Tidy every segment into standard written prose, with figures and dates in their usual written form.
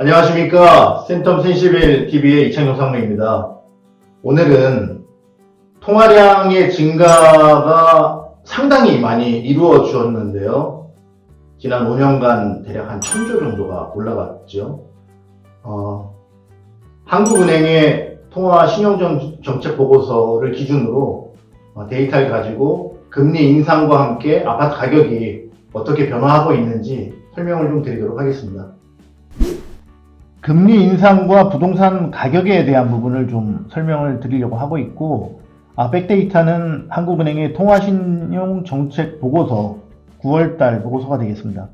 안녕하십니까. 센텀 센시빌 TV의 이창용 상무입니다. 오늘은 통화량의 증가가 상당히 많이 이루어졌는데요. 지난 5년간 대략 한 1000조 정도가 올라갔죠. 한국은행의 통화 신용정책 보고서를 기준으로 데이터를 가지고 금리 인상과 함께 아파트 가격이 어떻게 변화하고 있는지 설명을 좀 드리도록 하겠습니다. 금리 인상과 부동산 가격에 대한 부분을 좀 설명을 드리려고 하고 있고, 백데이터는 한국은행의 통화신용정책 보고서 9월달 보고서가 되겠습니다.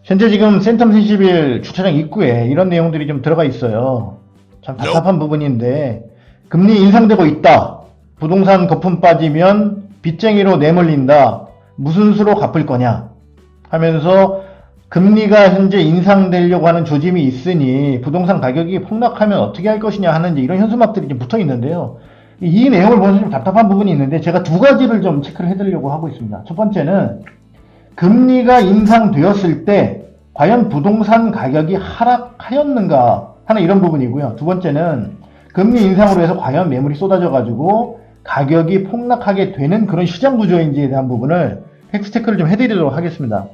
현재 지금 센텀 센시빌 주차장 입구에 이런 내용들이 좀 들어가 있어요. 참 답답한 부분인데, 금리 인상되고 있다. 부동산 거품 빠지면 빚쟁이로 내몰린다. 무슨 수로 갚을 거냐 하면서 금리가 현재 인상되려고 하는 조짐이 있으니 부동산 가격이 폭락하면 어떻게 할 것이냐 하는 이런 현수막들이 좀 붙어 있는데요. 이 내용을 보면서 좀 답답한 부분이 있는데 제가 두 가지를 좀 체크를 해드리려고 하고 있습니다. 첫 번째는 금리가 인상되었을 때 과연 부동산 가격이 하락하였는가 하는 이런 부분이고요. 두 번째는 금리 인상으로 해서 과연 매물이 쏟아져 가지고 가격이 폭락하게 되는 그런 시장 구조인지에 대한 부분을 팩트 체크를 좀 해드리도록 하겠습니다.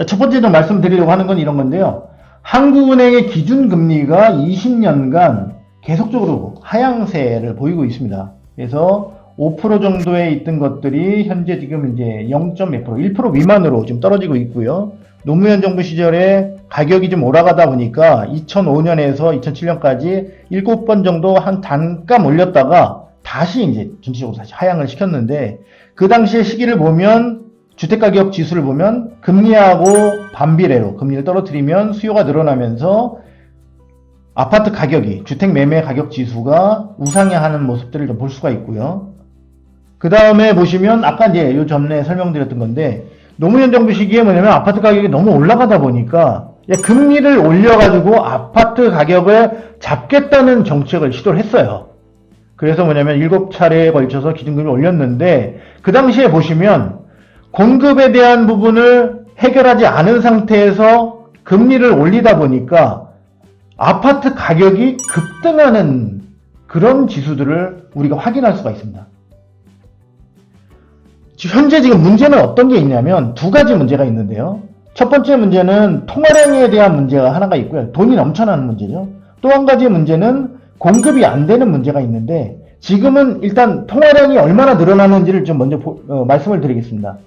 첫 번째 좀 말씀드리려고 하는 건 이런 건데요. 한국은행의 기준금리가 20년간 계속적으로 하향세를 보이고 있습니다. 그래서 5% 정도에 있던 것들이 현재 지금 이제 0.몇 %, 1% 미만으로 좀 떨어지고 있고요. 노무현 정부 시절에 가격이 좀 올라가다 보니까 2005년에서 2007년까지 7번 정도 한 단감 올렸다가 다시 이제 전체적으로 다시 하향을 시켰는데, 그 당시의 시기를 보면 주택가격 지수를 보면 금리하고 반비례로 금리를 떨어뜨리면 수요가 늘어나면서 아파트 가격이, 주택 매매 가격 지수가 우상향하는 모습들을 좀 볼 수가 있고요. 그 다음에 보시면 아까 이제 요 전에 설명드렸던 건데, 노무현 정부 시기에 뭐냐면 아파트 가격이 너무 올라가다 보니까 금리를 올려가지고 아파트 가격을 잡겠다는 정책을 시도를 했어요. 그래서 뭐냐면 7차례에 걸쳐서 기준금리를 올렸는데, 그 당시에 보시면 공급에 대한 부분을 해결하지 않은 상태에서 금리를 올리다 보니까 아파트 가격이 급등하는 그런 지수들을 우리가 확인할 수가 있습니다. 현재 지금 문제는 어떤 게 있냐면 두 가지 문제가 있는데요. 첫 번째 문제는 통화량에 대한 문제가 하나가 있고요. 돈이 넘쳐나는 문제죠. 또 한 가지 문제는 공급이 안 되는 문제가 있는데, 지금은 일단 통화량이 얼마나 늘어나는지를 좀 먼저 말씀을 드리겠습니다.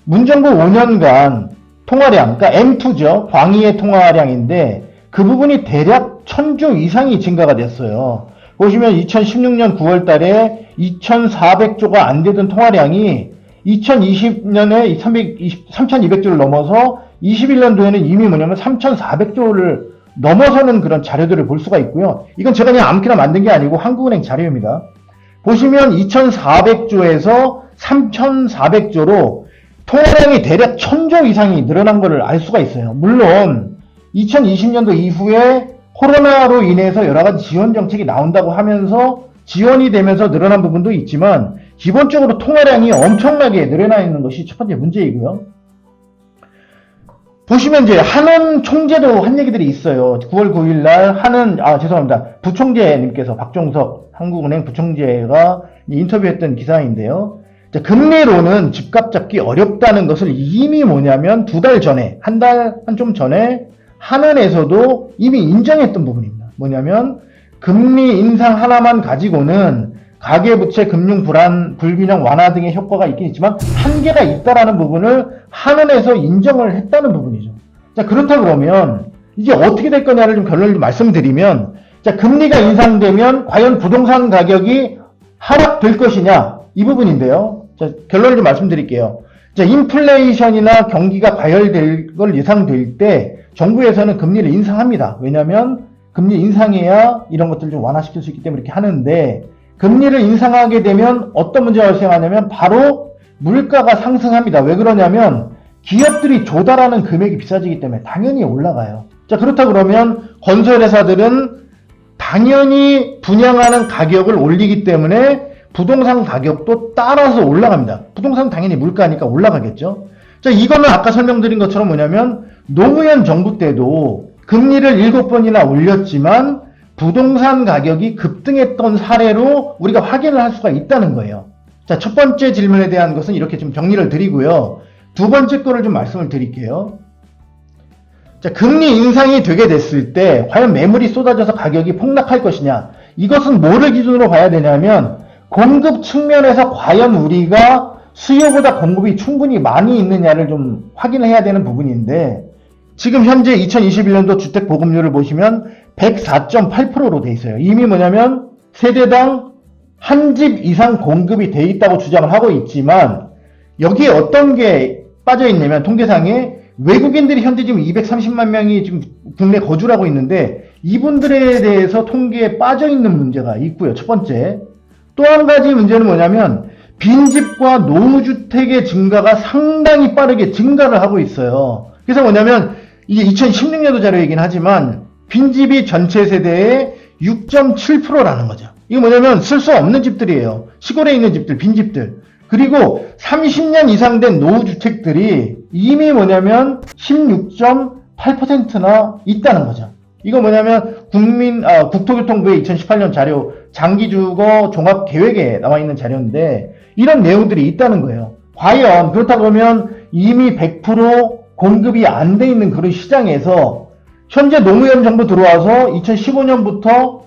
문정부 5년간 통화량, 그러니까 M2죠. 광의의 통화량인데 그 부분이 대략 1000조 이상이 증가가 됐어요. 보시면 2016년 9월 달에 2400조가 안 되던 통화량이 2020년에 3200조를 넘어서 21년도에는 이미 뭐냐면 3400조를 넘어서는 그런 자료들을 볼 수가 있고요. 이건 제가 그냥 아무렇게나 만든 게 아니고 한국은행 자료입니다. 보시면 2400조에서 3400조로 통화량이 대략 1000조 이상이 늘어난 것을 알 수가 있어요. 물론 2020년도 이후에 코로나로 인해서 여러 가지 지원 정책이 나온다고 하면서 지원이 되면서 늘어난 부분도 있지만, 기본적으로 통화량이 엄청나게 늘어나 있는 것이 첫 번째 문제이고요. 보시면 이제 한원 총재도 한 얘기들이 있어요. 9월 9일 날 부총재님께서, 박종석 한국은행 부총재가 인터뷰했던 기사인데요. 금리로는 집값 잡기 어렵다는 것을 이미 뭐냐면 두 달 전에, 한 좀 전에 한은에서도 이미 인정했던 부분입니다. 뭐냐면 금리 인상 하나만 가지고는 가계부채 금융 불균형 완화 등의 효과가 있긴 있지만 한계가 있다라는 부분을 한은에서 인정을 했다는 부분이죠. 자, 그렇다 그러면 이게 어떻게 될 거냐를 좀 결론을 말씀드리면, 자, 금리가 인상되면 과연 부동산 가격이 하락될 것이냐, 이 부분인데요. 자, 결론을 좀 말씀드릴게요. 자, 인플레이션이나 경기가 과열될 걸 예상될 때 정부에서는 금리를 인상합니다. 왜냐하면 금리 인상해야 이런 것들을 좀 완화시킬 수 있기 때문에 이렇게 하는데, 금리를 인상하게 되면 어떤 문제가 발생하냐면 바로 물가가 상승합니다. 왜 그러냐면 기업들이 조달하는 금액이 비싸지기 때문에 당연히 올라가요. 자, 그렇다 그러면 건설회사들은 당연히 분양하는 가격을 올리기 때문에 부동산 가격도 따라서 올라갑니다. 부동산은 당연히 물가니까 올라가겠죠. 자, 이거는 아까 설명드린 것처럼 뭐냐면 노무현 정부 때도 금리를 7번이나 올렸지만 부동산 가격이 급등했던 사례로 우리가 확인을 할 수가 있다는 거예요. 자, 첫 번째 질문에 대한 것은 이렇게 좀 정리를 드리고요. 두 번째 거를 좀 말씀을 드릴게요. 자, 금리 인상이 되게 됐을 때 과연 매물이 쏟아져서 가격이 폭락할 것이냐? 이것은 뭐를 기준으로 봐야 되냐면 공급 측면에서 과연 우리가 수요보다 공급이 충분히 많이 있느냐를 좀 확인을 해야 되는 부분인데, 지금 현재 2021년도 주택 보급률을 보시면 104.8%로 돼 있어요. 이미 뭐냐면 세대당 한 집 이상 공급이 돼 있다고 주장을 하고 있지만, 여기에 어떤 게 빠져 있냐면 통계상에 외국인들이 현재 지금 230만 명이 지금 국내 거주를 하고 있는데 이분들에 대해서 통계에 빠져 있는 문제가 있고요. 첫 번째. 또 한 가지 문제는 뭐냐면 빈집과 노후주택의 증가가 상당히 빠르게 증가를 하고 있어요. 그래서 뭐냐면 이게 2016년도 자료이긴 하지만 빈집이 전체 세대의 6.7%라는 거죠. 이게 뭐냐면 쓸 수 없는 집들이에요. 시골에 있는 집들, 빈집들. 그리고 30년 이상 된 노후주택들이 이미 뭐냐면 16.8%나 있다는 거죠. 이거 뭐냐면 국토교통부의 2018년 자료 장기주거 종합계획에 나와 있는 자료인데 이런 내용들이 있다는 거예요. 과연 그렇다고 하면 이미 100% 공급이 안 돼 있는 그런 시장에서 현재 노무현 정부 들어와서 2015년부터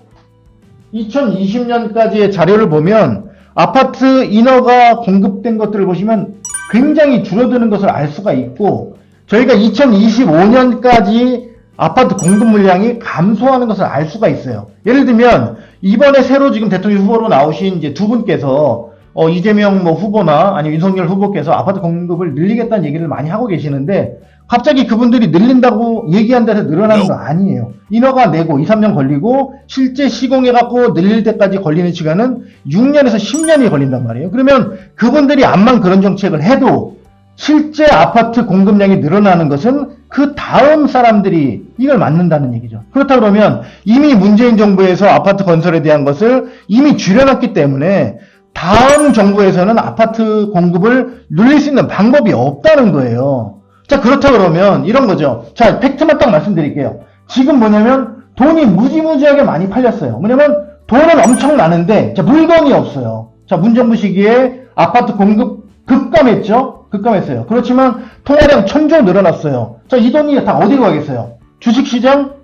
2020년까지의 자료를 보면 아파트 인허가 공급된 것들을 보시면 굉장히 줄어드는 것을 알 수가 있고, 저희가 2025년까지 아파트 공급 물량이 감소하는 것을 알 수가 있어요. 예를 들면 이번에 새로 지금 대통령 후보로 나오신 이제 두 분께서 이재명 후보나 아니면 윤석열 후보께서 아파트 공급을 늘리겠다는 얘기를 많이 하고 계시는데, 갑자기 그분들이 늘린다고 얘기한 데서 늘어나는 거 아니에요. 인허가 내고 2, 3년 걸리고 실제 시공해갖고 늘릴 때까지 걸리는 시간은 6년에서 10년이 걸린단 말이에요. 그러면 그분들이 암만 그런 정책을 해도 실제 아파트 공급량이 늘어나는 것은 그 다음 사람들이 이걸 맞는다는 얘기죠. 그렇다 그러면 이미 문재인 정부에서 아파트 건설에 대한 것을 이미 줄여놨기 때문에 다음 정부에서는 아파트 공급을 늘릴 수 있는 방법이 없다는 거예요. 자, 그렇다 그러면 이런 거죠. 자, 팩트만 딱 말씀드릴게요. 지금 뭐냐면 돈이 무지무지하게 많이 팔렸어요. 뭐냐면 돈은 엄청 많은데 자, 물건이 없어요. 자, 문정부 시기에 아파트 공급 급감했죠? 급감했어요. 그렇지만 통화량 1000조 늘어났어요. 자, 이 돈이 다 어디로 가겠어요? 주식시장?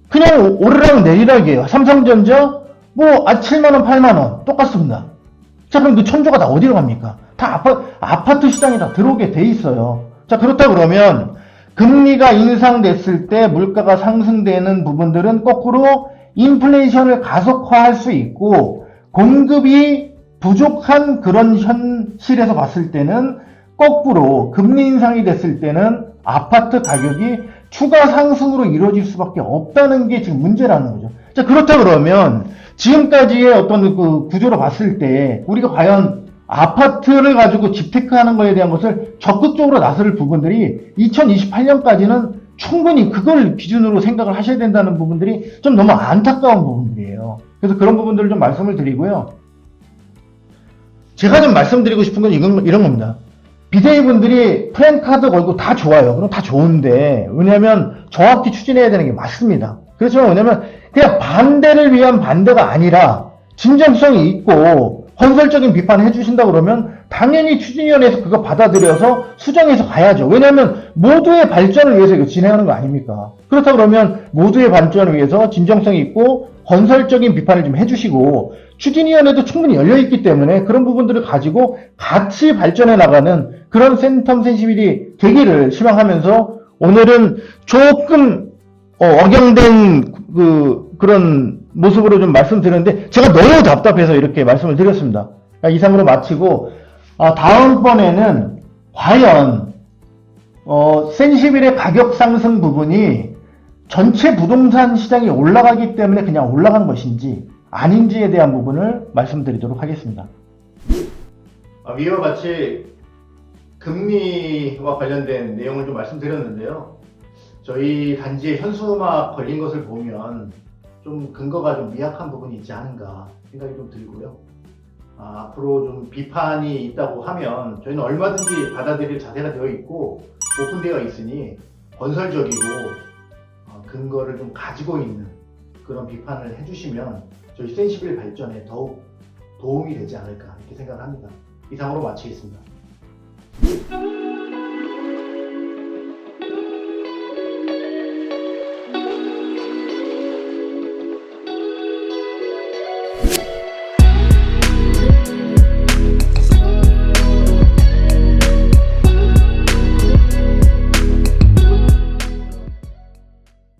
그냥 오르락 내리락이에요. 삼성전자? 7만원, 8만원. 똑같습니다. 자, 그럼 그 1000조가 다 어디로 갑니까? 다 아파트 시장에 다 들어오게 돼 있어요. 자, 그렇다 그러면 금리가 인상됐을 때 물가가 상승되는 부분들은 거꾸로 인플레이션을 가속화할 수 있고, 공급이 부족한 그런 현실에서 봤을 때는 거꾸로 금리 인상이 됐을 때는 아파트 가격이 추가 상승으로 이루어질 수밖에 없다는 게 지금 문제라는 거죠. 자, 그렇다 그러면 지금까지의 어떤 그 구조로 봤을 때 우리가 과연 아파트를 가지고 집테크하는 거에 대한 것을 적극적으로 나설 부분들이 2028년까지는 충분히 그걸 기준으로 생각을 하셔야 된다는 부분들이 좀 너무 안타까운 부분들이에요. 그래서 그런 부분들을 좀 말씀을 드리고요. 제가 좀 말씀드리고 싶은 건 이런 겁니다. 비대위분들이 프랜카드 걸고 다 좋아요. 그럼 다 좋은데, 왜냐하면 정확히 추진해야 되는 게 맞습니다. 그렇지만 뭐냐면 그냥 반대를 위한 반대가 아니라 진정성이 있고 건설적인 비판을 해주신다 그러면 당연히 추진위원회에서 그거 받아들여서 수정해서 가야죠. 왜냐하면 모두의 발전을 위해서 이거 진행하는 거 아닙니까? 그렇다 그러면 모두의 발전을 위해서 진정성이 있고 건설적인 비판을 좀 해주시고, 추진위원회도 충분히 열려있기 때문에 그런 부분들을 가지고 같이 발전해 나가는 그런 센텀 센시빌이 되기를 희망하면서, 오늘은 조금 억양된 그런 모습으로 좀 말씀드렸는데 제가 너무 답답해서 이렇게 말씀을 드렸습니다. 이상으로 마치고, 다음번에는 과연 센시빌의 가격 상승 부분이 전체 부동산 시장이 올라가기 때문에 그냥 올라간 것인지 아닌지에 대한 부분을 말씀드리도록 하겠습니다. 위와 같이 금리와 관련된 내용을 좀 말씀드렸는데요. 저희 단지에 현수막 걸린 것을 보면 좀 근거가 좀 미약한 부분이 있지 않은가 생각이 좀 들고요. 앞으로 좀 비판이 있다고 하면 저희는 얼마든지 받아들일 자세가 되어 있고 오픈되어 있으니 건설적이고 근거를 좀 가지고 있는 그런 비판을 해주시면 저희 센시빌 발전에 더욱 도움이 되지 않을까 이렇게 생각을 합니다. 이상으로 마치겠습니다.